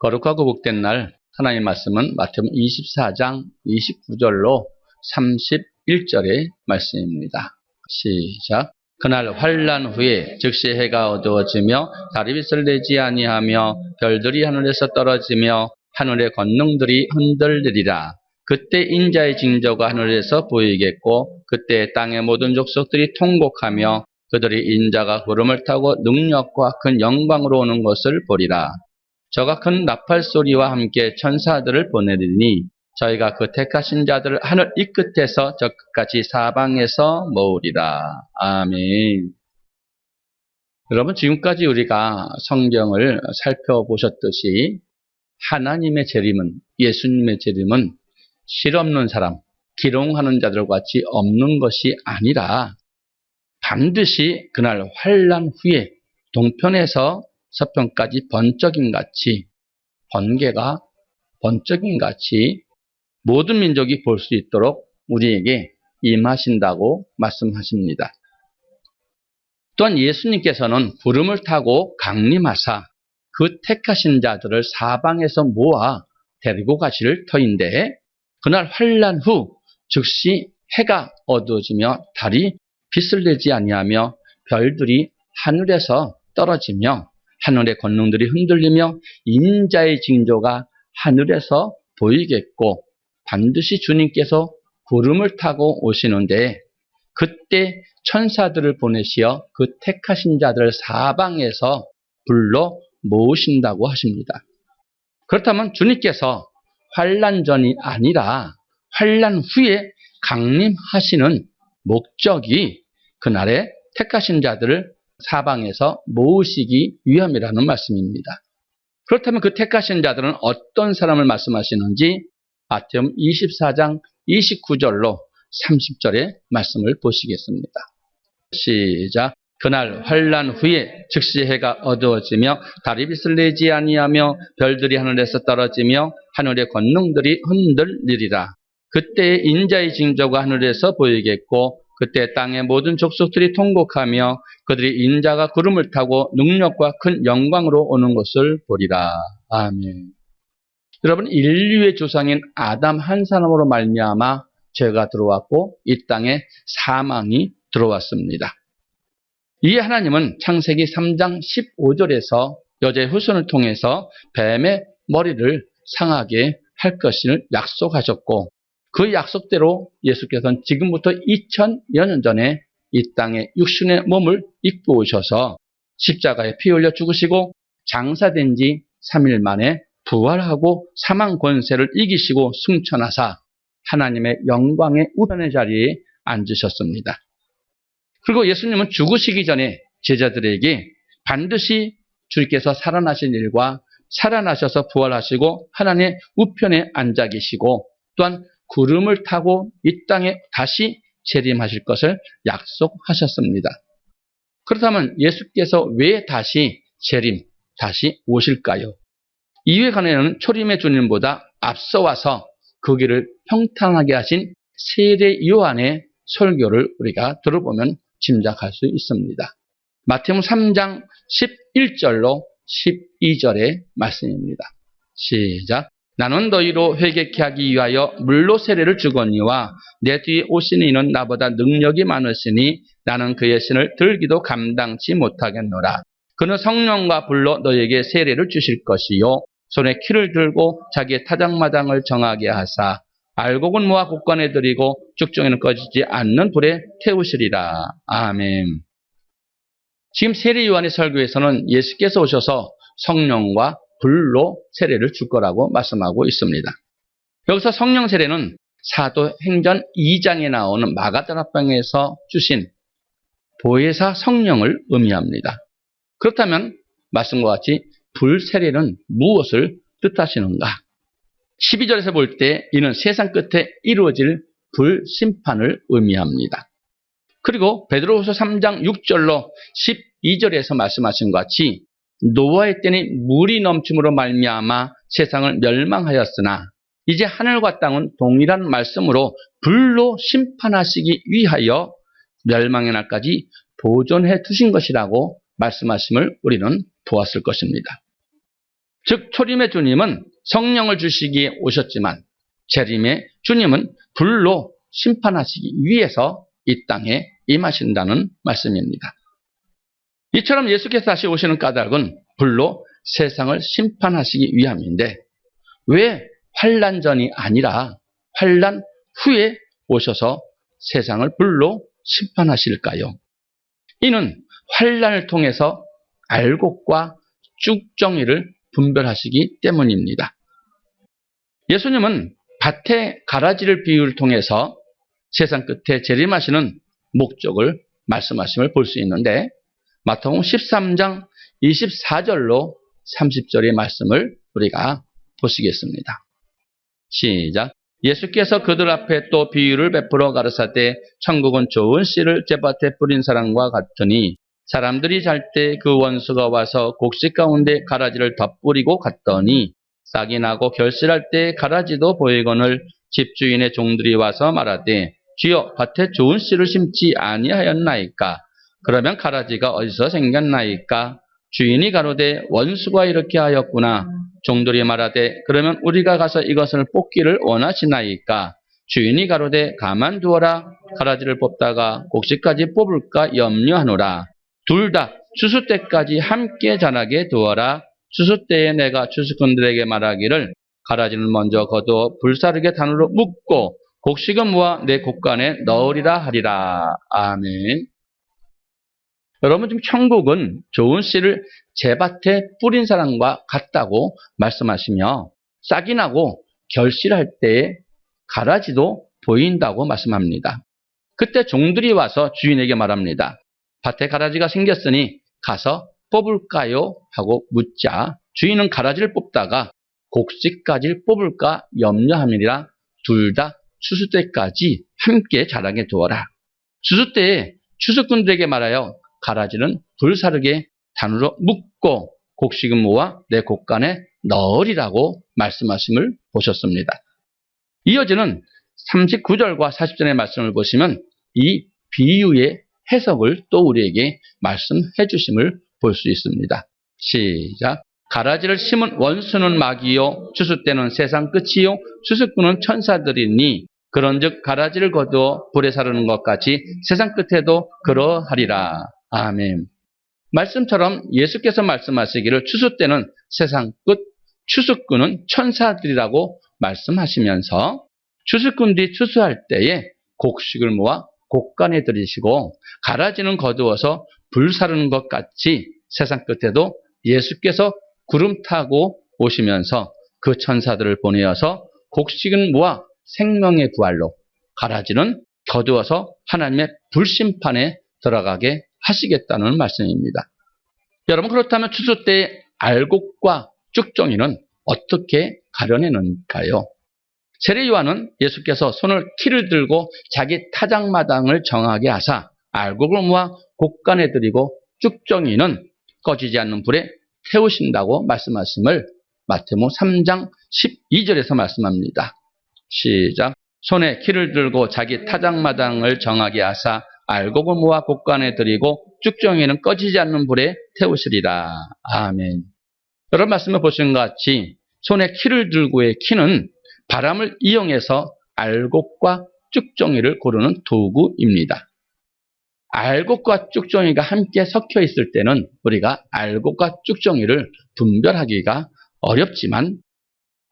거룩하고 복된 날 하나님의 말씀은 마태복음 24장 29절로 31절의 말씀입니다. 시작. 그날 환난 후에 즉시 해가 어두워지며 달이 빛을 내지 아니하며 별들이 하늘에서 떨어지며 하늘의 권능들이 흔들리리라. 그때 인자의 징조가 하늘에서 보이겠고 그때 땅의 모든 족속들이 통곡하며 그들이 인자가 구름을 타고 능력과 큰 영광으로 오는 것을 보리라. 저가 큰 나팔 소리와 함께 천사들을 보내리니 저희가 그 택하신 자들을 하늘 이 끝에서 저 끝까지 사방에서 모으리라. 아멘. 여러분, 지금까지 우리가 성경을 살펴보셨듯이 하나님의 재림은, 예수님의 재림은 실없는 사람, 기롱하는 자들과 같이 없는 것이 아니라 반드시 그날 환난 후에 동편에서 서편까지 번쩍임 같이, 번개가 번쩍임 같이 모든 민족이 볼 수 있도록 우리에게 임하신다고 말씀하십니다. 또한 예수님께서는 구름을 타고 강림하사 그 택하신 자들을 사방에서 모아 데리고 가실 터인데 그날 환난 후 즉시 해가 어두워지며 달이 빛을 내지 아니하며 별들이 하늘에서 떨어지며 하늘의 권능들이 흔들리며 인자의 징조가 하늘에서 보이겠고 반드시 주님께서 구름을 타고 오시는데 그때 천사들을 보내시어 그 택하신 자들 사방에서 불러 모으신다고 하십니다. 그렇다면 주님께서 환난 전이 아니라 환난 후에 강림하시는 목적이 그날에 택하신 자들을 사방에서 모으시기 위함이라는 말씀입니다. 그렇다면 그 택하신 자들은 어떤 사람을 말씀하시는지 마태복음 24장 29절로 30절의 말씀을 보시겠습니다. 시작. 그날 환난 후에 즉시 해가 어두워지며 달이 빛을 내지 아니하며 별들이 하늘에서 떨어지며 하늘의 권능들이 흔들리리라. 그때 인자의 징조가 하늘에서 보이겠고 그때 땅의 모든 족속들이 통곡하며 그들이 인자가 구름을 타고 능력과 큰 영광으로 오는 것을 보리라. 아멘. 여러분, 인류의 조상인 아담 한 사람으로 말미암아 죄가 들어왔고 이 땅에 사망이 들어왔습니다. 이에 하나님은 창세기 3장 15절에서 여자의 후손을 통해서 뱀의 머리를 상하게 할 것을 약속하셨고 그 약속대로 예수께서는 지금부터 2000여 년 전에 이 땅에 육신의 몸을 입고 오셔서 십자가에 피 흘려 죽으시고 장사된 지 3일 만에 부활하고 사망 권세를 이기시고 승천하사 하나님의 영광의 우편의 자리에 앉으셨습니다. 그리고 예수님은 죽으시기 전에 제자들에게 반드시 주님께서 살아나신 일과 살아나셔서 부활하시고 하나님의 우편에 앉아 계시고 또한 구름을 타고 이 땅에 다시 재림하실 것을 약속하셨습니다. 그렇다면 예수께서 왜 다시 다시 오실까요? 이에 관해서는 초림의 주님보다 앞서 와서 그 길을 평탄하게 하신 세례 요한의 설교를 우리가 들어보면 짐작할 수 있습니다. 마태복음 3장 11절로 12절의 말씀입니다. 시작. 나는 너희로 회개케 하기 위하여 물로 세례를 주거니와 내 뒤에 오시는 이는 나보다 능력이 많으시니 나는 그의 신을 들기도 감당치 못하겠노라. 그는 성령과 불로 너희에게 세례를 주실 것이요 손에 키를 들고 자기의 타작마당을 정하게 하사 알곡은 모아 곳간에 들이고 죽중에는 꺼지지 않는 불에 태우시리라. 아멘. 지금 세례 요한의 설교에서는 예수께서 오셔서 성령과 불로 세례를 줄 거라고 말씀하고 있습니다. 여기서 성령 세례는 사도행전 2장에 나오는 마가다락방에서 주신 보혜사 성령을 의미합니다. 그렇다면 말씀과 같이 불 세례는 무엇을 뜻하시는가? 12절에서 볼 때 이는 세상 끝에 이루어질 불 심판을 의미합니다. 그리고 베드로후서 3장 6절로 12절에서 말씀하신 것 같이 노아의 때는 물이 넘침으로 말미암아 세상을 멸망하였으나 이제 하늘과 땅은 동일한 말씀으로 불로 심판하시기 위하여 멸망의 날까지 보존해 두신 것이라고 말씀하심을 우리는 보았을 것입니다. 즉 초림의 주님은 성령을 주시기에 오셨지만 재림의 주님은 불로 심판하시기 위해서 이 땅에 임하신다는 말씀입니다. 이처럼 예수께서 다시 오시는 까닭은 불로 세상을 심판하시기 위함인데 왜 환난 전이 아니라 환난 후에 오셔서 세상을 불로 심판하실까요? 이는 환난을 통해서 알곡과 쭉정이를 분별하시기 때문입니다. 예수님은 밭의 가라지를 비유를 통해서 세상 끝에 재림하시는 목적을 말씀하심을 볼 수 있는데 마태복음 13장 24절로 30절의 말씀을 우리가 보시겠습니다. 시작. 예수께서 그들 앞에 또 비유를 베풀어 가르사대 천국은 좋은 씨를 제-밭에 뿌린 사람과 같으니 사람들이 잘 때 그 원수가 와서 곡식 가운데 가라지를 덧뿌리고 갔더니 싹이 나고 결실할 때 가라지도 보이거늘 집주인의 종들이 와서 말하되 주여 밭에 좋은 씨를 심지 아니하였나이까? 그러면 가라지가 어디서 생겼나이까? 주인이 가로되 원수가 이렇게 하였구나. 종들이 말하되 그러면 우리가 가서 이것을 뽑기를 원하시나이까? 주인이 가로되 가만두어라. 가라지를 뽑다가 곡식까지 뽑을까 염려하노라. 둘 다 추수 때까지 함께 자라게 두어라. 추수 때에 내가 추수꾼들에게 말하기를 가라지는 먼저 거두어 불사르게 단으로 묶고 곡식은 모아 내 곡간에 넣으리라 하리라. 아멘. 여러분 지금 천국은 좋은 씨를 제-밭에 뿌린 사람과 같다고 말씀하시며 싹이 나고 결실할 때에 가라지도 보인다고 말씀합니다. 그때 종들이 와서 주인에게 말합니다. 밭에 가라지가 생겼으니 가서 뽑을까요? 하고 묻자 주인은 가라지를 뽑다가 곡식까지 뽑을까 염려함이니라. 둘 다 추수 때까지 함께 자라게 두어라. 추수 때에 추수꾼들에게 말하여 가라지는 불사르게 단으로 묶고 곡식은 모아 내 곡간에 넣으리라고 말씀하심을 보셨습니다. 이어지는 39절과 40절의 말씀을 보시면 이 비유의 해석을 또 우리에게 말씀해 주심을 볼 수 있습니다. 시작. 가라지를 심은 원수는 마귀요 추수 때는 세상 끝이요 추수꾼은 천사들이니 그런즉 가라지를 거두어 불에 사르는 것 같이 세상 끝에도 그러하리라. 아멘. 말씀처럼 예수께서 말씀하시기를 추수 때는 세상 끝, 추수꾼은 천사들이라고 말씀하시면서 추수꾼들이 추수할 때에 곡식을 모아 곡간에 들이시고 가라지는 거두어서 불 사르는 것 같이 세상 끝에도 예수께서 구름 타고 오시면서 그 천사들을 보내어서 곡식은 모아 생명의 부활로 가라지는 거두어서 하나님의 불심판에 들어가게 하시겠다는 말씀입니다. 여러분 그렇다면 추수 때의 알곡과 쭉정이는 어떻게 가려내는가요? 세례 요한은 예수께서 손을 키를 들고 자기 타작마당을 정하게 하사 알곡을 모아 곡간에 들이고 쭉정이는 꺼지지 않는 불에 태우신다고 말씀하심을 마태복음 3장 12절에서 말씀합니다. 시작. 손에 키를 들고 자기 타작마당을 정하게 하사 알곡을 모아 곡간에 들이고 쭉정이는 꺼지지 않는 불에 태우시리라. 아멘. 여러분 말씀을 보신 것 같이 손에 키를 들고의 키는 바람을 이용해서 알곡과 쭉정이를 고르는 도구입니다. 알곡과 쭉정이가 함께 섞여 있을 때는 우리가 알곡과 쭉정이를 분별하기가 어렵지만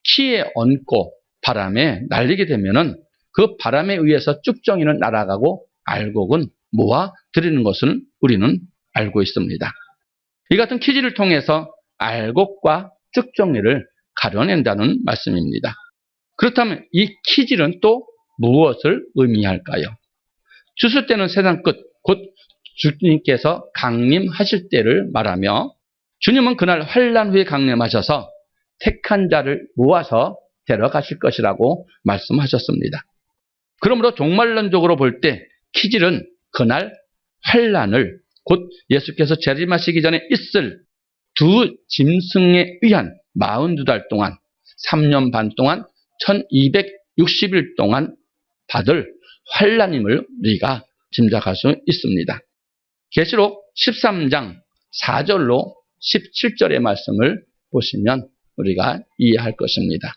키에 얹고 바람에 날리게 되면은 그 바람에 의해서 쭉정이는 날아가고 알곡은 모아 들이는 것은 우리는 알고 있습니다. 이 같은 퀴즈를 통해서 알곡과 쭉정이를 가려낸다는 말씀입니다. 그렇다면 이 퀴즈는 또 무엇을 의미할까요? 추수 때는 세상 끝, 곧 주님께서 강림하실 때를 말하며 주님은 그날 환난 후에 강림하셔서 택한 자를 모아서 데려가실 것이라고 말씀하셨습니다. 그러므로 종말론적으로 볼 때 퀴즈는 그날 환난을 곧 예수께서 재림하시기 전에 있을 두 짐승에 의한 42달 동안 3년 반 동안 1260일 동안 받을 환난임을 우리가 짐작할 수 있습니다. 계시록 13장 4절로 17절의 말씀을 보시면 우리가 이해할 것입니다.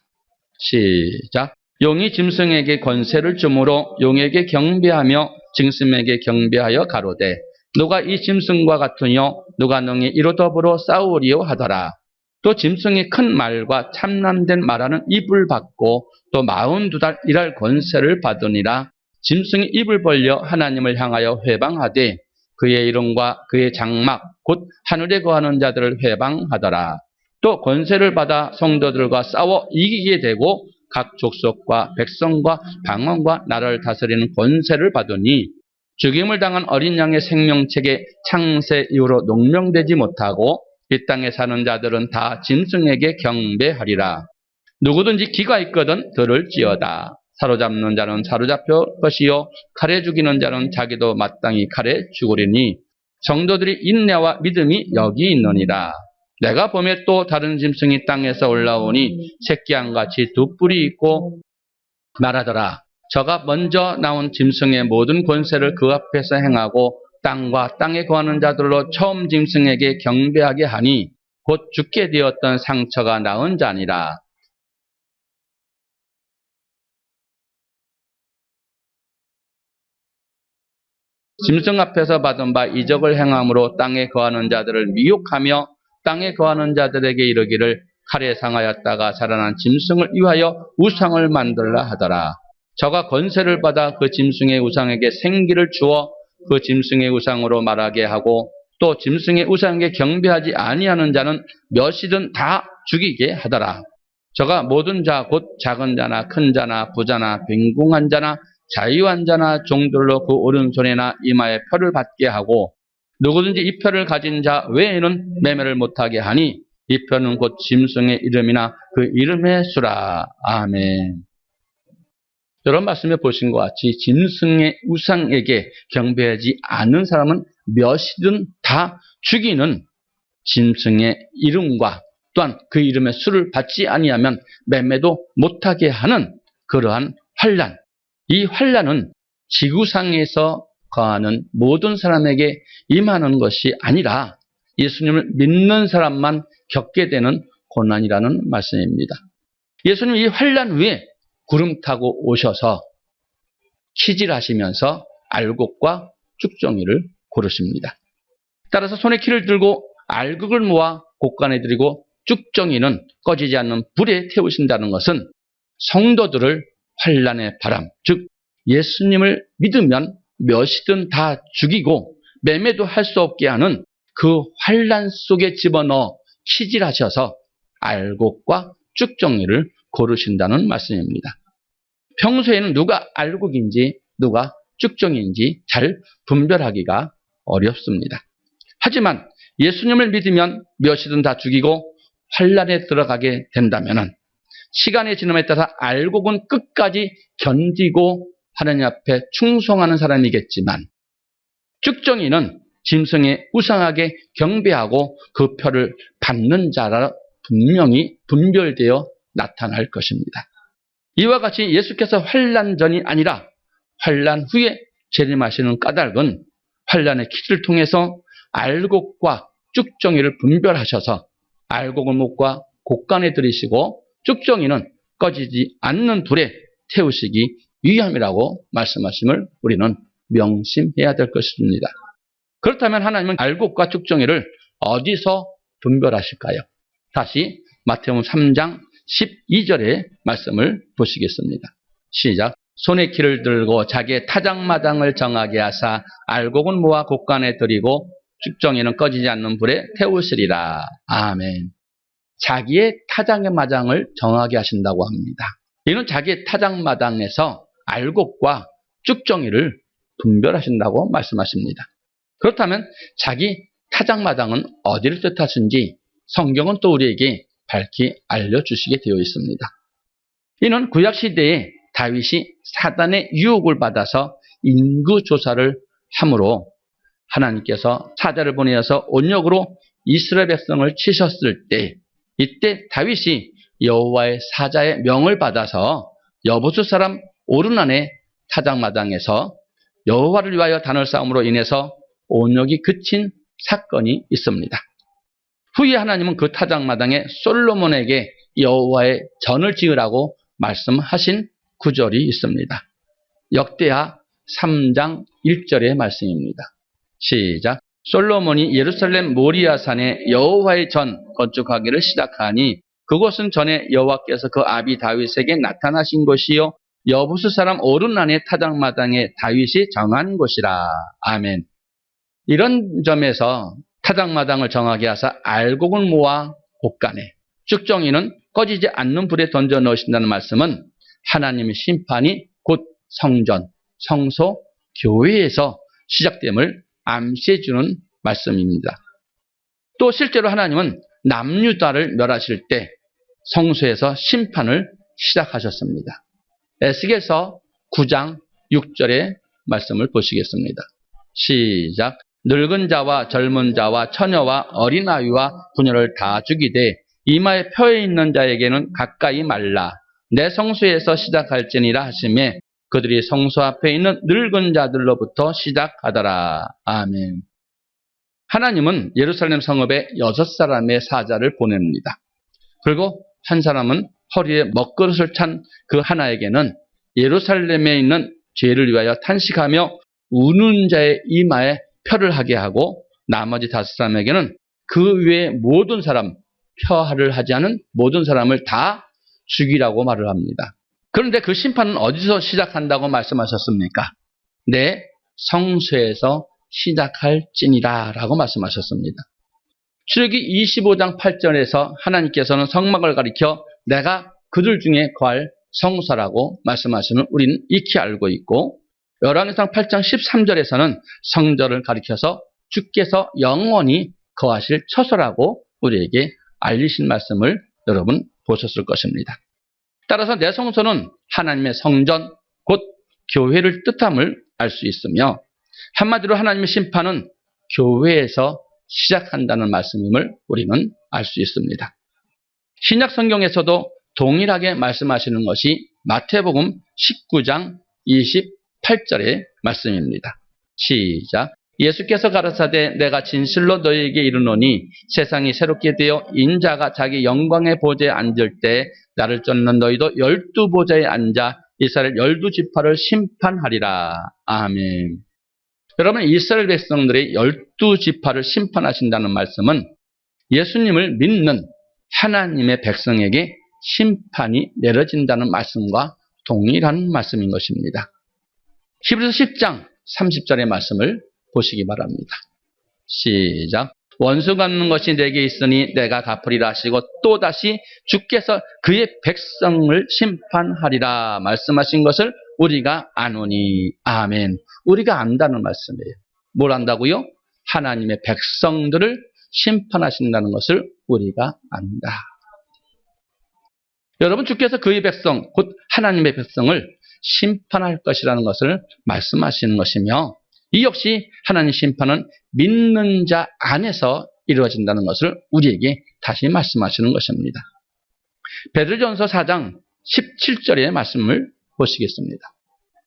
시작. 용이 짐승에게 권세를 주므로 용에게 경배하며 짐승에게 경배하여 가로되 누가 이 짐승과 같으뇨 누가 능히 이로 더불어 싸우리요 하더라. 또 짐승이 큰 말과 참남된 말하는 입을 받고 또 42달 일할 권세를 받으니라. 짐승이 입을 벌려 하나님을 향하여 회방하되 그의 이름과 그의 장막 곧 하늘에 거하는 자들을 회방하더라. 또 권세를 받아 성도들과 싸워 이기게 되고 각 족속과 백성과 방언과 나라를 다스리는 권세를 받으니 죽임을 당한 어린 양의 생명책에 창세 이후로 농명되지 못하고 이 땅에 사는 자들은 다 짐승에게 경배하리라. 누구든지 기가 있거든 들을지어다. 사로잡는 자는 사로잡혀 것이요 칼에 죽이는 자는 자기도 마땅히 칼에 죽으리니 성도들이 인내와 믿음이 여기 있느니라. 내가 보매 또 다른 짐승이 땅에서 올라오니 새끼양같이 두 뿔이 있고 말하더라. 저가 먼저 나온 짐승의 모든 권세를 그 앞에서 행하고 땅과 땅에 거하는 자들로 처음 짐승에게 경배하게 하니 곧 죽게 되었던 상처가 나은 자니라. 짐승 앞에서 받은 바 이적을 행함으로 땅에 거하는 자들을 미혹하며 땅에 거하는 자들에게 이르기를 칼에 상하였다가 살아난 짐승을 위하여 우상을 만들라 하더라. 저가 권세를 받아 그 짐승의 우상에게 생기를 주어 그 짐승의 우상으로 말하게 하고 또 짐승의 우상에게 경배하지 아니하는 자는 몇이든 다 죽이게 하더라. 저가 모든 자 곧 작은 자나 큰 자나 부자나 빈궁한 자나 자유한 자나 종들로 그 오른손에나 이마에 표를 받게 하고 누구든지 이 표를 가진 자 외에는 매매를 못하게 하니 이 표는 곧 짐승의 이름이나 그 이름의 수라. 아멘. 이런 말씀에 보신 것 같이 짐승의 우상에게 경배하지 않는 사람은 몇이든 다 죽이는 짐승의 이름과 또한 그 이름의 수를 받지 아니하면 매매도 못하게 하는 그러한 환난. 이 환난은 지구상에서 거하는 모든 사람에게 임하는 것이 아니라 예수님을 믿는 사람만 겪게 되는 고난이라는 말씀입니다. 예수님 이 환난 후에 구름 타고 오셔서 시질하시면서 알곡과 쭉정이를 고르십니다. 따라서 손에 키를 들고 알곡을 모아 곳간에 들이고 쭉정이는 꺼지지 않는 불에 태우신다는 것은 성도들을 환난의 바람, 즉 예수님을 믿으면 몇이든 다 죽이고 매매도 할 수 없게 하는 그 환난 속에 집어넣어 시질하셔서 알곡과 쭉정이를 고르신다는 말씀입니다. 평소에는 누가 알곡인지 누가 쭉정인지 잘 분별하기가 어렵습니다. 하지만 예수님을 믿으면 몇이든 다 죽이고 환난에 들어가게 된다면 시간의 지남에 따라 알곡은 끝까지 견디고 하나님 앞에 충성하는 사람이겠지만 쭉정이는 짐승의 우상하게 경배하고 그 표를 받는 자라 분명히 분별되어 나타날 것입니다. 이와 같이 예수께서 환난 전이 아니라 환난 후에 재림하시는 까닭은 환난의 키를 통해서 알곡과 쭉정이를 분별하셔서 알곡은 목과 곡간에 들이시고 쭉정이는 꺼지지 않는 불에 태우시기 위함이라고 말씀하심을 우리는 명심해야 될 것입니다. 그렇다면 하나님은 알곡과 쭉정이를 어디서 분별하실까요? 다시 마태복음 3장 12절의 말씀을 보시겠습니다. 시작. 손에 키를 들고 자기의 타작마당을 정하게 하사 알곡은 모아 곡간에 들이고 쭉정이는 꺼지지 않는 불에 태우시리라. 아멘. 자기의 타작마당을 정하게 하신다고 합니다. 이는 자기의 타작마당에서 알곡과 쭉정이를 분별하신다고 말씀하십니다. 그렇다면 자기 타작마당은 어디를 뜻하신지 성경은 또 우리에게 밝히 알려주시게 되어 있습니다. 이는 구약시대에 다윗이 사단의 유혹을 받아서 인구조사를 함으로 하나님께서 사자를 보내어서 온역으로 이스라엘 백성을 치셨을 때 이때 다윗이 여호와의 사자의 명을 받아서 여부수 사람 오르난의 타작마당에서 여호와를 위하여 단을 쌓음으로 인해서 온역이 그친 사건이 있습니다. 후에 하나님은 그 타작마당에 솔로몬에게 여호와의 전을 지으라고 말씀하신 구절이 있습니다. 역대하 3장 1절의 말씀입니다. 시작. 솔로몬이 예루살렘 모리아산에 여호와의 전 건축하기를 시작하니 그곳은 전에 여호와께서 그 아비 다윗에게 나타나신 곳이요 여부스 사람 오르난의 타작마당에 다윗이 정한 곳이라. 아멘. 이런 점에서 타작마당을 정하게 하사 알곡을 모아 곳간에 쭉정이는 꺼지지 않는 불에 던져 넣으신다는 말씀은 하나님의 심판이 곧 성전, 성소, 교회에서 시작됨을 암시해 주는 말씀입니다. 또 실제로 하나님은 남유다를 멸하실 때 성소에서 심판을 시작하셨습니다. 에스겔서 9장 6절의 말씀을 보시겠습니다. 시작. 늙은 자와 젊은 자와 처녀와 어린아이와 부녀를 다 죽이되 이마에 펴에 있는 자에게는 가까이 말라. 내 성소에서 시작할지니라 하시매 그들이 성소 앞에 있는 늙은 자들로부터 시작하더라. 아멘. 하나님은 예루살렘 성읍에 6사람의 사자를 보냅니다. 그리고 한 사람은 허리에 먹그릇을 찬 그 하나에게는 예루살렘에 있는 죄를 위하여 탄식하며 우는 자의 이마에 표를 하게 하고 나머지 5사람에게는 그 외의 모든 사람, 표하를 하지 않은 모든 사람을 다 죽이라고 말을 합니다. 그런데 그 심판은 어디서 시작한다고 말씀하셨습니까? 내 성소에서 시작할지니라 라고 말씀하셨습니다. 출애굽기 25장 8절에서 하나님께서는 성막을 가리켜 내가 그들 중에 거할 성소라고 말씀하시는 우리는 익히 알고 있고 열왕기상 8장 13절에서는 성전을 가리켜서 주께서 영원히 거하실 처소라고 우리에게 알리신 말씀을 여러분 보셨을 것입니다. 따라서 내 성소는 하나님의 성전, 곧 교회를 뜻함을 알 수 있으며 한마디로 하나님의 심판은 교회에서 시작한다는 말씀임을 우리는 알 수 있습니다. 신약 성경에서도 동일하게 말씀하시는 것이 마태복음 19장 28절의 말씀입니다. 시작. 예수께서 가라사대 내가 진실로 너희에게 이르노니 세상이 새롭게 되어 인자가 자기 영광의 보좌에 앉을 때 나를 쫓는 너희도 12보좌에 앉아 이스라엘 12지파를 심판하리라. 아멘. 여러분, 이스라엘 백성들의 12지파를 심판하신다는 말씀은 예수님을 믿는 하나님의 백성에게 심판이 내려진다는 말씀과 동일한 말씀인 것입니다. 히브리서 10장 30절의 말씀을 보시기 바랍니다. 시작. 원수 갚는 것이 내게 있으니 내가 갚으리라 하시고 또다시 주께서 그의 백성을 심판하리라 말씀하신 것을 우리가 아노니. 아멘. 우리가 안다는 말씀이에요. 뭘 안다고요? 하나님의 백성들을 심판하신다는 것을 우리가 안다. 여러분, 주께서 그의 백성, 곧 하나님의 백성을 심판할 것이라는 것을 말씀하시는 것이며 이 역시 하나님 심판은 믿는 자 안에서 이루어진다는 것을 우리에게 다시 말씀하시는 것입니다. 베드로전서 4장 17절의 말씀을 보시겠습니다.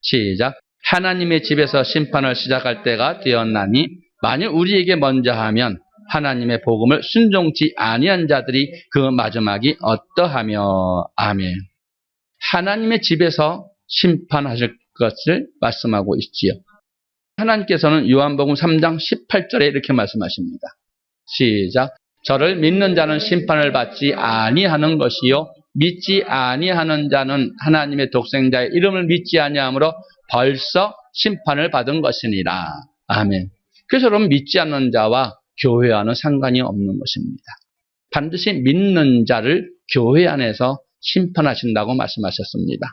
시작. 하나님의 집에서 심판을 시작할 때가 되었나니 만일 우리에게 먼저 하면 하나님의 복음을 순종치 아니한 자들이 그 마지막이 어떠하며. 아멘. 하나님의 집에서 심판하실 것을 말씀하고 있지요. 하나님께서는 요한복음 3장 18절에 이렇게 말씀하십니다. 시작. 저를 믿는 자는 심판을 받지 아니하는 것이요 믿지 아니하는 자는 하나님의 독생자의 이름을 믿지 아니하므로 벌써 심판을 받은 것이니라. 아멘. 그래서 여러분, 믿지 않는 자와 교회와는 상관이 없는 것입니다. 반드시 믿는 자를 교회 안에서 심판하신다고 말씀하셨습니다.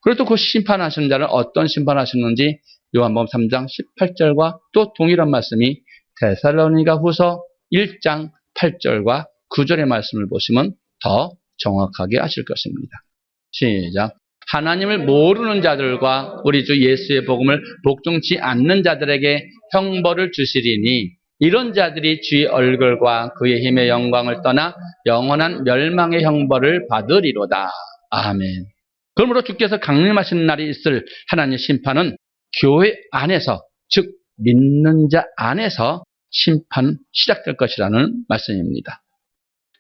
그리고 또 그 심판하시는 자를 어떤 심판하시는지 요한복음 3장 18절과 또 동일한 말씀이 데살로니가 후서 1장 8절과 9절의 말씀을 보시면 더 정확하게 아실 것입니다. 시작. 하나님을 모르는 자들과 우리 주 예수의 복음을 복종치 않는 자들에게 형벌을 주시리니 이런 자들이 주의 얼굴과 그의 힘의 영광을 떠나 영원한 멸망의 형벌을 받으리로다. 아멘. 그러므로 주께서 강림하시는 날이 있을 하나님의 심판은 교회 안에서, 즉 믿는 자 안에서 심판 시작될 것이라는 말씀입니다.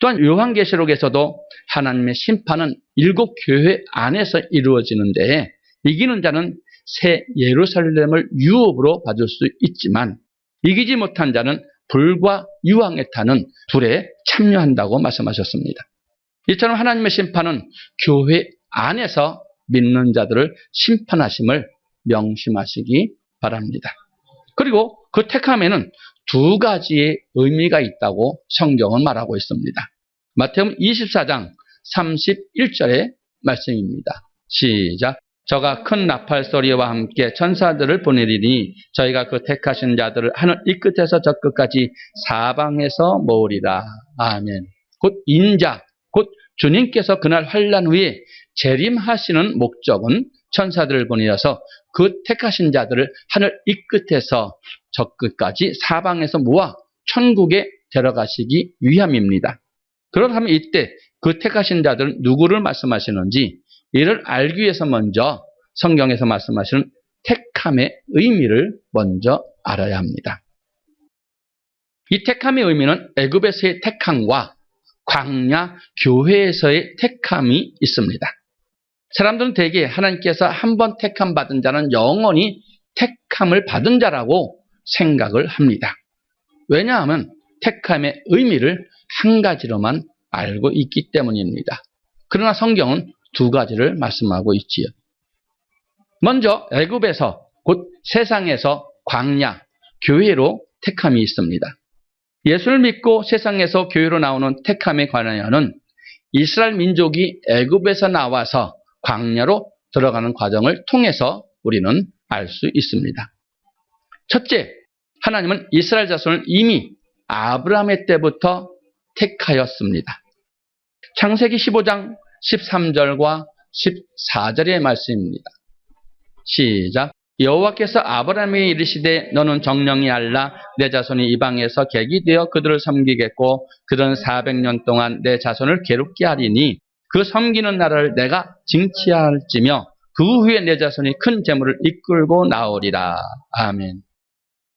또한 요한계시록에서도 하나님의 심판은 7교회 안에서 이루어지는데 이기는 자는 새 예루살렘을 유업으로 받을 수 있지만 이기지 못한 자는 불과 유황에 타는 불에 참여한다고 말씀하셨습니다. 이처럼 하나님의 심판은 교회 안에서 믿는 자들을 심판하심을 명심하시기 바랍니다. 그리고 그 택함에는 두 가지의 의미가 있다고 성경은 말하고 있습니다. 마태복음 24장 31절의 말씀입니다. 시작. 저가 큰 나팔 소리와 함께 천사들을 보내리니 저희가 그 택하신 자들을 하늘 이 끝에서 저 끝까지 사방에서 모으리라. 아멘. 곧 인자, 곧 주님께서 그날 환난 후에 재림하시는 목적은 천사들을 보내어서 그 택하신 자들을 하늘 이 끝에서 저 끝까지 사방에서 모아 천국에 데려가시기 위함입니다. 그렇다면 이때 그 택하신 자들은 누구를 말씀하시는지 이를 알기 위해서 먼저 성경에서 말씀하시는 택함의 의미를 먼저 알아야 합니다. 이 택함의 의미는 애굽에서의 택함과 광야 교회에서의 택함이 있습니다. 사람들은 대개 하나님께서 한 번 택함 받은 자는 영원히 택함을 받은 자라고 생각을 합니다. 왜냐하면 택함의 의미를 한 가지로만 알고 있기 때문입니다. 그러나 성경은 두 가지를 말씀하고 있지요. 먼저 애굽에서 곧 세상에서 광야, 교회로 택함이 있습니다. 예수를 믿고 세상에서 교회로 나오는 택함에 관하여는 이스라엘 민족이 애굽에서 나와서 광야로 들어가는 과정을 통해서 우리는 알 수 있습니다. 첫째, 하나님은 이스라엘 자손을 이미 아브라함의 때부터 택하였습니다. 창세기 15장 13절과 14절의 말씀입니다. 시작. 여호와께서 아브라함에게 이르시되 너는 정령이 알라 내 자손이 이방에서 객이 되어 그들을 섬기겠고 그들은 400년 동안 내 자손을 괴롭게 하리니 그 섬기는 나라를 내가 징치할지며 그 후에 내 자손이 큰 재물을 이끌고 나오리라. 아멘.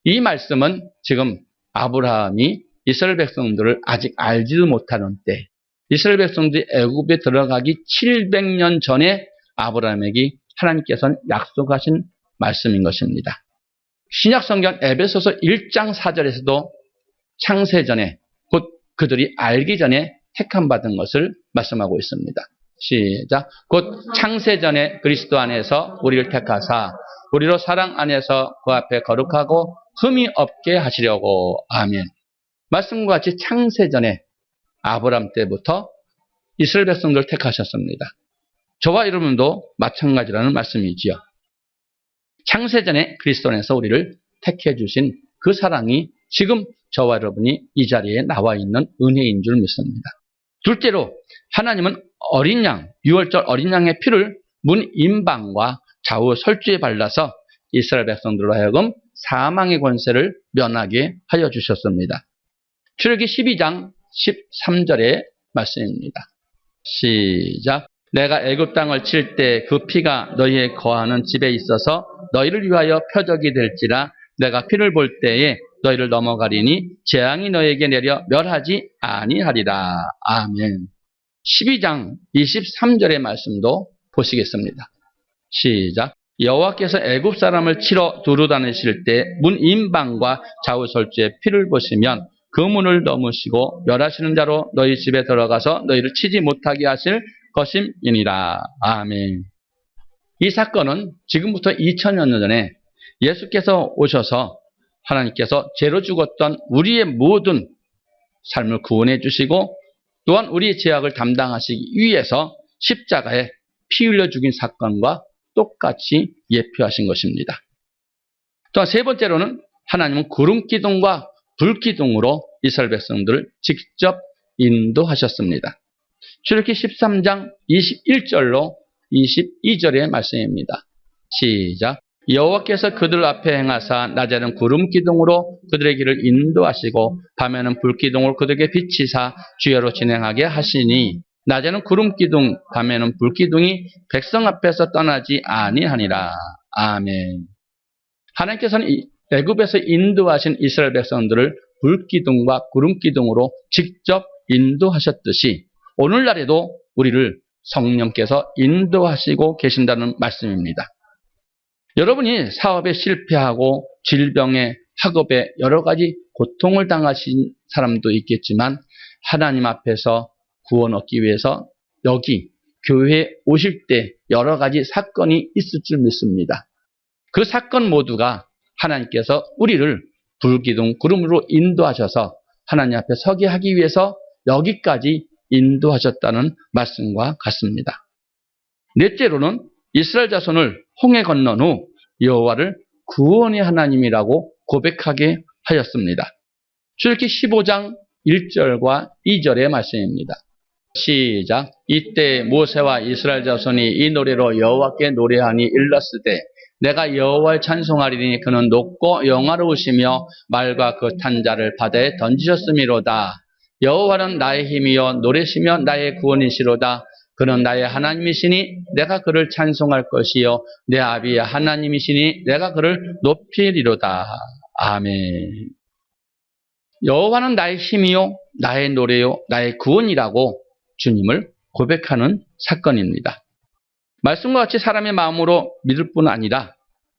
이 말씀은 지금 아브라함이 이스라엘 백성들을 아직 알지도 못하는 때 이스라엘 백성들이 애굽에 들어가기 700년 전에 아브라함에게 하나님께서는 약속하신 말씀인 것입니다. 신약성경 에베소서 1장 4절에서도 창세전에 곧 그들이 알기 전에 택함받은 것을 말씀하고 있습니다. 시작. 곧 창세전에 그리스도 안에서 우리를 택하사 우리로 사랑 안에서 그 앞에 거룩하고 흠이 없게 하시려고. 아멘. 말씀과 같이 창세전에 아브라함 때부터 이스라엘 백성들을 택하셨습니다. 저와 여러분도 마찬가지라는 말씀이지요. 창세전에 그리스도 안에서 우리를 택해 주신 그 사랑이 지금 저와 여러분이 이 자리에 나와 있는 은혜인 줄 믿습니다. 둘째로 하나님은 어린 양, 유월절 어린 양의 피를 문 임방과 좌우 설주에 발라서 이스라엘 백성들로 하여금 사망의 권세를 면하게 하여 주셨습니다. 출애굽기 12장 13절의 말씀입니다. 시작. 내가 애굽 땅을 칠 때 그 피가 너희의 거하는 집에 있어서 너희를 위하여 표적이 될지라 내가 피를 볼 때에 너희를 넘어가리니 재앙이 너희에게 내려 멸하지 아니하리라. 아멘. 12장 23절의 말씀도 보시겠습니다. 시작. 여호와께서 애굽 사람을 치러 두루 다니실 때 문 임방과 좌우 설주에 피를 보시면 그 문을 넘으시고 멸하시는 자로 너희 집에 들어가서 너희를 치지 못하게 하실 것임이니라. 아멘. 이 사건은 지금부터 2000년 전에 예수께서 오셔서 하나님께서 죄로 죽었던 우리의 모든 삶을 구원해 주시고 또한 우리의 죄악을 담당하시기 위해서 십자가에 피 흘려 죽인 사건과 똑같이 예표하신 것입니다. 또한 세 번째로는 하나님은 구름기둥과 불기둥으로 이스라엘 백성들을 직접 인도하셨습니다. 출애굽기 13장 21절로 22절의 말씀입니다. 시작. 여호와께서 그들 앞에 행하사 낮에는 구름기둥으로 그들의 길을 인도하시고 밤에는 불기둥으로 그들에게 비치사 주야로 진행하게 하시니 낮에는 구름기둥 밤에는 불기둥이 백성 앞에서 떠나지 아니하니라. 아멘. 하나님께서는 애굽에서 인도하신 이스라엘 백성들을 불기둥과 구름기둥으로 직접 인도하셨듯이 오늘날에도 우리를 성령께서 인도하시고 계신다는 말씀입니다. 여러분이 사업에 실패하고 질병에 학업에 여러 가지 고통을 당하신 사람도 있겠지만 하나님 앞에서 구원 얻기 위해서 여기 교회에 오실 때 여러 가지 사건이 있을 줄 믿습니다. 그 사건 모두가 하나님께서 우리를 불기둥 구름으로 인도하셔서 하나님 앞에 서게 하기 위해서 여기까지 인도하셨다는 말씀과 같습니다. 넷째로는 이스라엘 자손을 홍해 건넌 후 여호와를 구원의 하나님이라고 고백하게 하였습니다. 출애굽기 15장 1절과 2절의 말씀입니다. 시작. 이때 모세와 이스라엘 자손이 이 노래로 여호와께 노래하니 일렀으되 내가 여호와를 찬송하리니 그는 높고 영화로우시며 말과 그 탄자를 바다에 던지셨음이로다. 여호와는 나의 힘이요 노래시며 나의 구원이시로다. 그는 나의 하나님이시니 내가 그를 찬송할 것이요 내 아비의 하나님이시니 내가 그를 높이리로다. 아멘. 여호와는 나의 힘이요 나의 노래요 나의 구원이라고 주님을 고백하는 사건입니다. 말씀과 같이 사람의 마음으로 믿을 뿐 아니라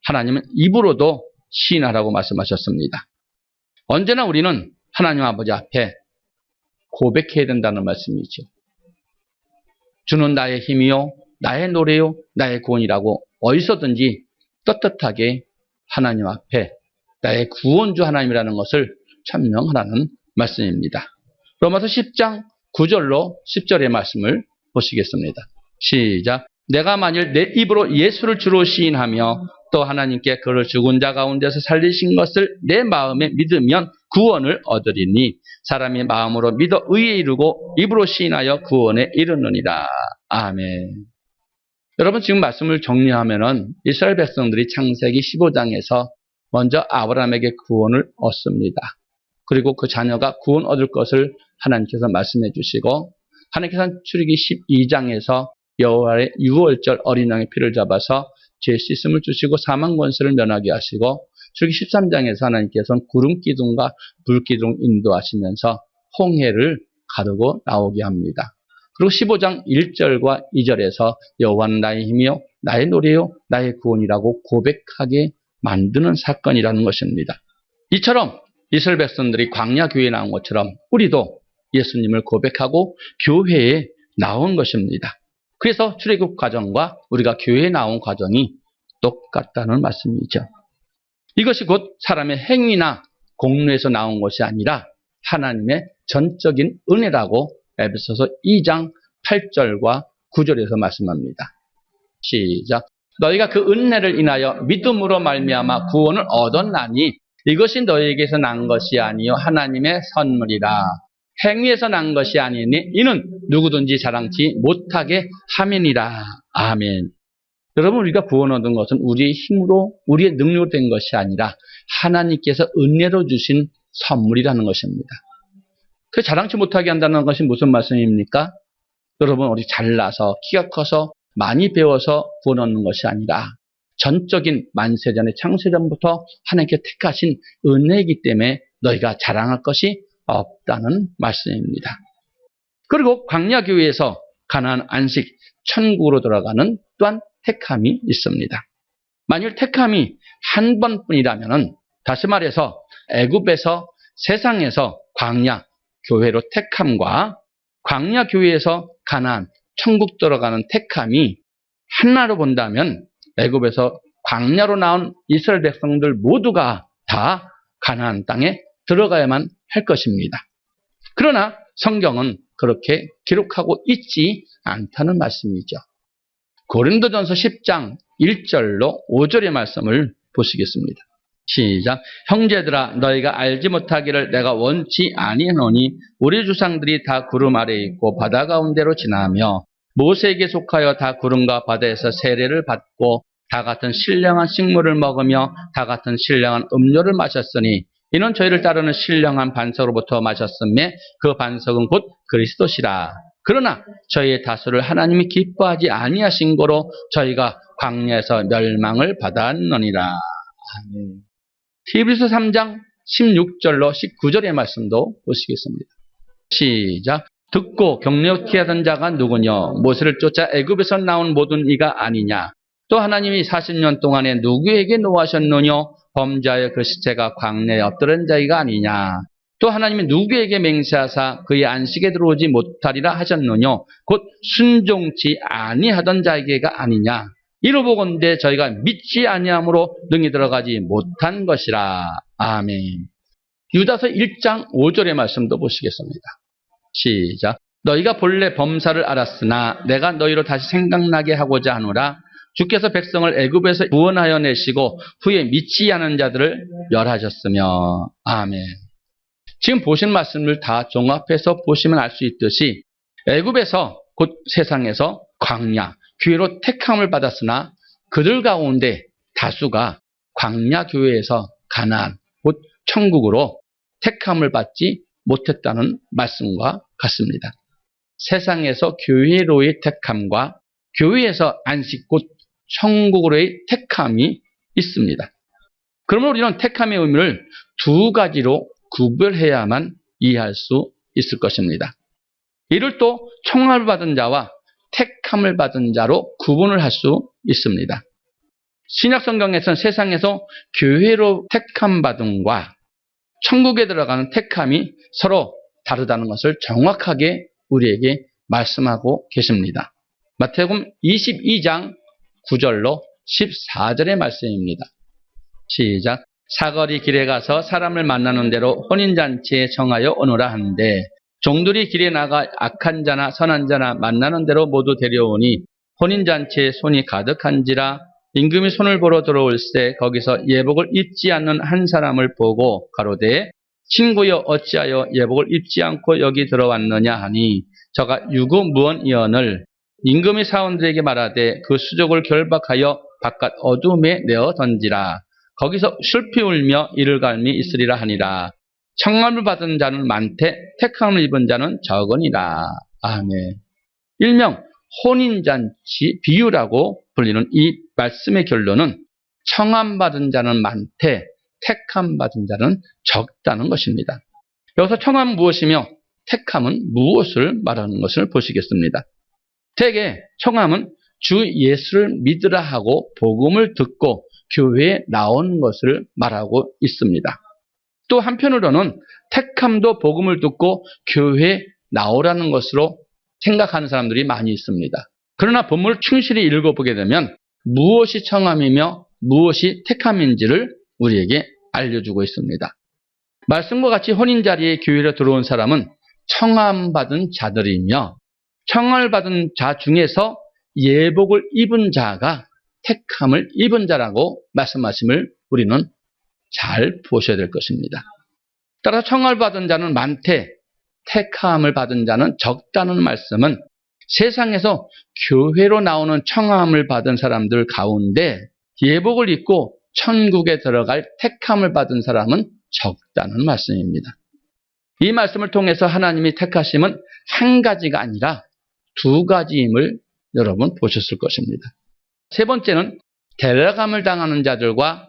하나님은 입으로도 시인하라고 말씀하셨습니다. 언제나 우리는 하나님 아버지 앞에 고백해야 된다는 말씀이죠. 주는 나의 힘이요 나의 노래요 나의 구원이라고 어디서든지 떳떳하게 하나님 앞에 나의 구원주 하나님이라는 것을 천명하라는 말씀입니다. 로마서 10장 9절로 10절의 말씀을 보시겠습니다. 시작. 내가 만일 내 입으로 예수를 주로 시인하며 또 하나님께 그를 죽은 자 가운데서 살리신 것을 내 마음에 믿으면 구원을 얻으리니 사람이 마음으로 믿어 의에 이르고 입으로 시인하여 구원에 이르느니라. 아멘. 여러분 지금 말씀을 정리하면은 이스라엘 백성들이 창세기 15장에서 먼저 아브라함에게 구원을 얻습니다. 그리고 그 자녀가 구원 얻을 것을 하나님께서 말씀해 주시고 하나님께서는 출애굽기 12장에서 여호와의 유월절 어린 양의 피를 잡아서 죄 씻음을 주시고 사망 권세를 면하게 하시고 출애굽기 13장에서 하나님께서는 구름 기둥과 불 기둥 인도하시면서 홍해를 가르고 나오게 합니다. 그리고 15장 1절과 2절에서 여호와는 나의 힘이요 나의 노래요 나의 구원이라고 고백하게 만드는 사건이라는 것입니다. 이처럼 이스라엘 백성들이 광야 교회에 나온 것처럼 우리도 예수님을 고백하고 교회에 나온 것입니다. 그래서 출애굽 과정과 우리가 교회에 나온 과정이 똑같다는 말씀이죠. 이것이 곧 사람의 행위나 공로에서 나온 것이 아니라 하나님의 전적인 은혜라고 에베소서 2장 8절과 9절에서 말씀합니다. 시작. 너희가 그 은혜를 인하여 믿음으로 말미암아 구원을 얻었나니 이것이 너희에게서 난 것이 아니요 하나님의 선물이라. 행위에서 난 것이 아니니 이는 누구든지 자랑치 못하게 함이니라. 아멘. 여러분 우리가 구원 얻은 것은 우리의 힘으로 우리의 능력으로 된 것이 아니라 하나님께서 은혜로 주신 선물이라는 것입니다. 그 자랑치 못하게 한다는 것이 무슨 말씀입니까? 여러분 우리 잘나서 키가 커서 많이 배워서 구원 얻는 것이 아니라 전적인 만세전의 창세전부터 하나님께 택하신 은혜이기 때문에 너희가 자랑할 것이 없다는 말씀입니다. 그리고 광야교회에서 가나안 안식 천국으로 돌아가는 또한 택함이 있습니다. 만일 택함이 한 번뿐이라면 다시 말해서 애굽에서 세상에서 광야 교회로 택함과 광야 교회에서 가나안 천국 들어가는 택함이 하나로 본다면 애굽에서 광야로 나온 이스라엘 백성들 모두가 다 가나안 땅에 들어가야만 할 것입니다. 그러나 성경은 그렇게 기록하고 있지 않다는 말씀이죠. 고린도전서 10장 1절로 5절의 말씀을 보시겠습니다. 시작. 형제들아 너희가 알지 못하기를 내가 원치 아니하노니 우리 주상들이 다 구름 아래에 있고 바다 가운데로 지나며 모세에게 속하여 다 구름과 바다에서 세례를 받고 다 같은 신령한 식물을 먹으며 다 같은 신령한 음료를 마셨으니 이는 저희를 따르는 신령한 반석으로부터 마셨음에 그 반석은 곧 그리스도시라. 그러나 저희의 다수를 하나님이 기뻐하지 아니하신 거로 저희가 광야에서 멸망을 받았느니라. 아멘. 히브리서 3장 16절로 19절의 말씀도 보시겠습니다. 시작. 듣고 경력케 하던 자가 누구냐? 모세를 쫓아 애굽에서 나온 모든 이가 아니냐? 또 하나님이 40년 동안에 누구에게 노하셨느냐? 범자의 그 시체가 광야에 엎드린 자가 아니냐? 또 하나님이 누구에게 맹세하사 그의 안식에 들어오지 못하리라 하셨느냐? 곧 순종치 아니하던 자에게가 아니냐? 이로보건대 저희가 믿지 아니함으로 능히 들어가지 못한 것이라. 아멘. 유다서 1장 5절의 말씀도 보시겠습니다. 시작. 너희가 본래 범사를 알았으나 내가 너희로 다시 생각나게 하고자 하노라. 주께서 백성을 애굽에서 구원하여 내시고 후에 믿지 않은 자들을 멸하셨으며. 아멘. 지금 보신 말씀을 다 종합해서 보시면 알 수 있듯이 애굽에서 곧 세상에서 광야, 교회로 택함을 받았으나 그들 가운데 다수가 광야 교회에서 가나안, 곧 천국으로 택함을 받지 못했다는 말씀과 같습니다. 세상에서 교회로의 택함과 교회에서 안식, 곧 천국으로의 택함이 있습니다. 그러므로 우리는 택함의 의미를 두 가지로 구별해야만 이해할 수 있을 것입니다. 이를 또 청함을 받은 자와 택함을 받은 자로 구분을 할 수 있습니다. 신약성경에서는 세상에서 교회로 택함 받음과 천국에 들어가는 택함이 서로 다르다는 것을 정확하게 우리에게 말씀하고 계십니다. 마태복음 22장 9절로 14절의 말씀입니다. 시작. 사거리 길에 가서 사람을 만나는 대로 혼인잔치에 청하여 오너라 하는데 종들이 길에 나가 악한 자나 선한 자나 만나는 대로 모두 데려오니 혼인잔치에 손이 가득한지라. 임금이 손을 보러 들어올 때 거기서 예복을 입지 않는 한 사람을 보고 가로되 친구여 어찌하여 예복을 입지 않고 여기 들어왔느냐 하니 저가 유구무원이언을 임금이 사원들에게 말하되 그 수족을 결박하여 바깥 어둠에 내어 던지라. 거기서 슬피 울며 이를 갈미 있으리라 하니라. 청함을 받은 자는 많되 택함을 입은 자는 적으니라. 아멘. 일명 혼인잔치 비유라고 불리는 이 말씀의 결론은 청함 받은 자는 많되 택함 받은 자는 적다는 것입니다. 여기서 청함은 무엇이며 택함은 무엇을 말하는 것을 보시겠습니다. 대개 청함은 주 예수를 믿으라 하고 복음을 듣고 교회에 나온 것을 말하고 있습니다. 또 한편으로는 택함도 복음을 듣고 교회에 나오라는 것으로 생각하는 사람들이 많이 있습니다. 그러나 본문을 충실히 읽어보게 되면 무엇이 청함이며 무엇이 택함인지를 우리에게 알려주고 있습니다. 말씀과 같이 혼인자리에 교회로 들어온 사람은 청함받은 자들이며 청함을 받은 자 중에서 예복을 입은 자가 택함을 입은 자라고 말씀하심을 우리는 잘 보셔야 될 것입니다. 따라서 청함을 받은 자는 많되 택함을 받은 자는 적다는 말씀은 세상에서 교회로 나오는 청함을 받은 사람들 가운데 예복을 입고 천국에 들어갈 택함을 받은 사람은 적다는 말씀입니다. 이 말씀을 통해서 하나님이 택하심은 한 가지가 아니라 두 가지임을 여러분 보셨을 것입니다. 세 번째는 데려감을 당하는 자들과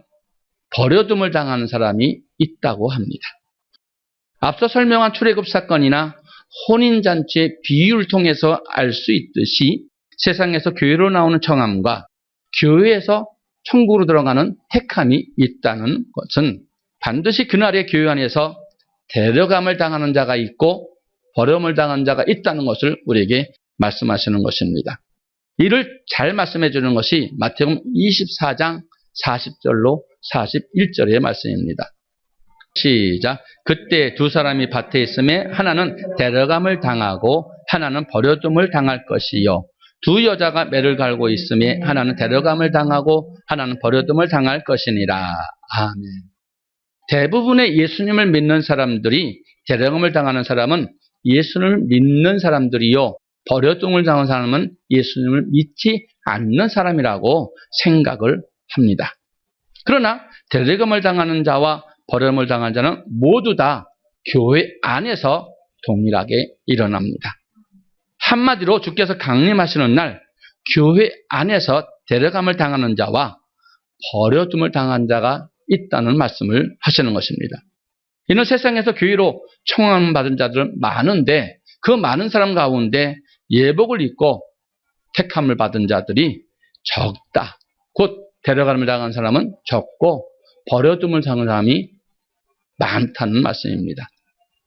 버려둠을 당하는 사람이 있다고 합니다. 앞서 설명한 출애굽 사건이나 혼인잔치의 비유를 통해서 알 수 있듯이 세상에서 교회로 나오는 청함과 교회에서 천국으로 들어가는 택함이 있다는 것은 반드시 그날의 교회 안에서 데려감을 당하는 자가 있고 버림을 당한 자가 있다는 것을 우리에게 말씀하시는 것입니다. 이를 잘 말씀해 주는 것이 마태복음 24장 40절로 41절의 말씀입니다. 시작. 그때 두 사람이 밭에 있음에 하나는 데려감을 당하고 하나는 버려둠을 당할 것이요. 두 여자가 매를 갈고 있음에 하나는 데려감을 당하고 하나는 버려둠을 당할 것이니라. 아멘. 대부분의 예수님을 믿는 사람들이 데려감을 당하는 사람은 예수님을 믿는 사람들이요. 버려둠을 당한 사람은 예수님을 믿지 않는 사람이라고 생각을 합니다. 그러나 데려감을 당하는 자와 버림을 당한 자는 모두 다 교회 안에서 동일하게 일어납니다. 한마디로 주께서 강림하시는 날 교회 안에서 데려감을 당하는 자와 버려둠을 당한 자가 있다는 말씀을 하시는 것입니다. 이는 세상에서 교회로 청함받은 자들은 많은데 그 많은 사람 가운데 예복을 입고 택함을 받은 자들이 적다. 곧 데려감을 당한 사람은 적고 버려둠을 당한 사람이 많다는 말씀입니다.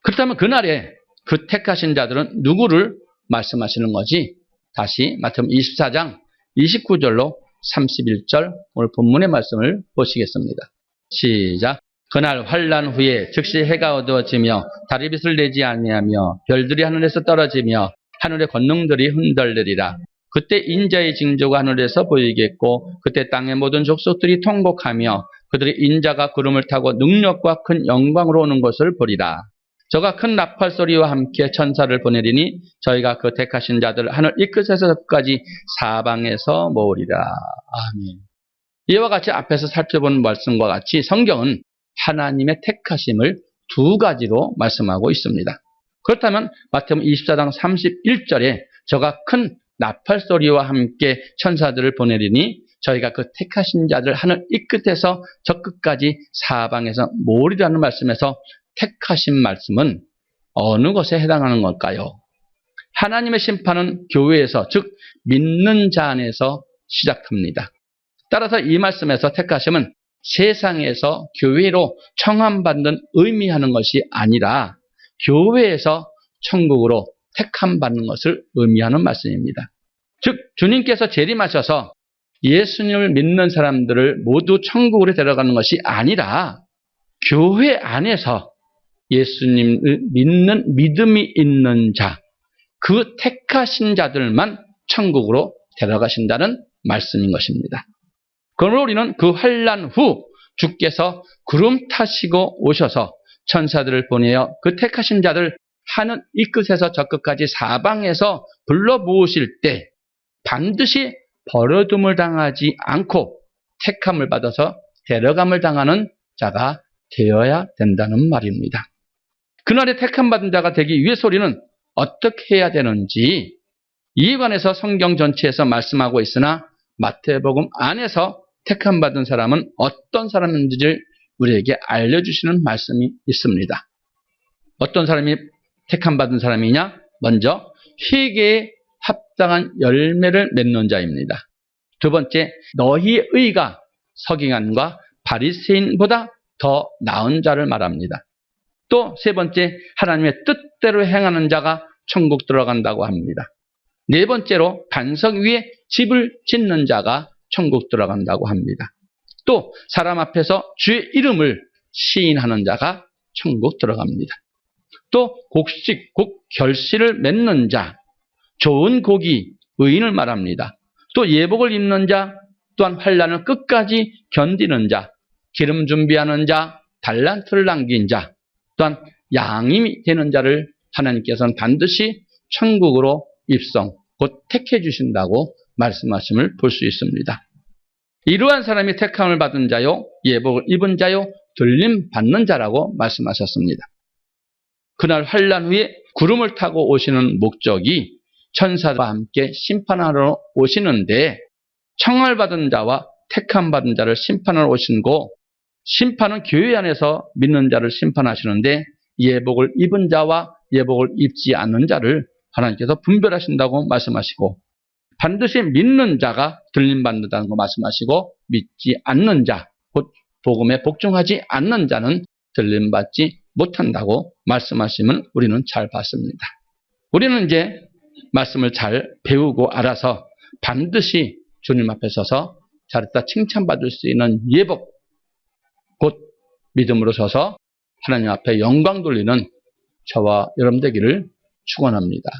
그렇다면 그날에 그 택하신 자들은 누구를 말씀하시는 거지? 다시 마태복음 24장 29절로 31절 오늘 본문의 말씀을 보시겠습니다. 시작. 그날 환난 후에 즉시 해가 어두워지며 달이 빛을 내지 아니하며 별들이 하늘에서 떨어지며 하늘의 권능들이 흔들리리라. 그때 인자의 징조가 하늘에서 보이겠고 그때 땅의 모든 족속들이 통곡하며 그들이 인자가 구름을 타고 능력과 큰 영광으로 오는 것을 보리라. 저가 큰 나팔 소리와 함께 천사를 보내리니 저희가 그 택하신 자들 하늘 이 끝에서 끝까지 사방에서 모으리라. 아멘. 이와 같이 앞에서 살펴본 말씀과 같이 성경은 하나님의 택하심을 두 가지로 말씀하고 있습니다. 그렇다면 마태복음 24장 31절에 저가 큰 나팔 소리와 함께 천사들을 보내리니 저희가 그 택하신 자들 하늘 이 끝에서 저 끝까지 사방에서 모으리라는 말씀에서 택하신 말씀은 어느 것에 해당하는 걸까요? 하나님의 심판은 교회에서, 즉 믿는 자 안에서 시작합니다. 따라서 이 말씀에서 택하심은 세상에서 교회로 청함받는 의미하는 것이 아니라 교회에서 천국으로 택함받는 것을 의미하는 말씀입니다. 즉 주님께서 재림하셔서 예수님을 믿는 사람들을 모두 천국으로 데려가는 것이 아니라 교회 안에서 예수님을 믿는 믿음이 있는 자, 그 택하신 자들만 천국으로 데려가신다는 말씀인 것입니다. 그러므로 우리는 그 환난 후 주께서 구름 타시고 오셔서 천사들을 보내어 그 택하신 자들 하늘 이 끝에서 저 끝까지 사방에서 불러 모으실 때 반드시 버려둠을 당하지 않고 택함을 받아서 데려감을 당하는 자가 되어야 된다는 말입니다. 그날에 택함 받은 자가 되기 위해서 우리는 어떻게 해야 되는지 이에 관해서 성경 전체에서 말씀하고 있으나 마태복음 안에서 택함 받은 사람은 어떤 사람인지를 우리에게 알려주시는 말씀이 있습니다. 어떤 사람이 택함 받은 사람이냐? 먼저 회개에 합당한 열매를 맺는 자입니다. 두 번째, 너희의 의가 서기관과 바리새인보다 더 나은 자를 말합니다. 또 세 번째, 하나님의 뜻대로 행하는 자가 천국 들어간다고 합니다. 네 번째로 반석 위에 집을 짓는 자가 천국 들어간다고 합니다. 또 사람 앞에서 주의 이름을 시인하는 자가 천국 들어갑니다. 또 결실을 맺는 자, 좋은 고기, 의인을 말합니다. 또 예복을 입는 자, 또한 환난을 끝까지 견디는 자, 기름 준비하는 자, 달란트를 남긴 자, 또한 양임이 되는 자를 하나님께서는 반드시 천국으로 입성, 곧 택해 주신다고 말씀하심을 볼 수 있습니다. 이러한 사람이 택함을 받은 자요, 예복을 입은 자요, 들림 받는 자라고 말씀하셨습니다. 그날 환난 후에 구름을 타고 오시는 목적이 천사와 함께 심판하러 오시는데 청을 받은 자와 택함 받은 자를 심판하러 오시고 심판은 교회 안에서 믿는 자를 심판하시는데 예복을 입은 자와 예복을 입지 않는 자를 하나님께서 분별하신다고 말씀하시고 반드시 믿는 자가 들림받는다는 거 말씀하시고 믿지 않는 자, 곧 복음에 복종하지 않는 자는 들림받지 못한다고 말씀하시면 우리는 잘 봤습니다. 우리는 이제 말씀을 잘 배우고 알아서 반드시 주님 앞에 서서 잘했다 칭찬받을 수 있는 예복, 곧 믿음으로 서서 하나님 앞에 영광 돌리는 저와 여러분 되기를 축원합니다.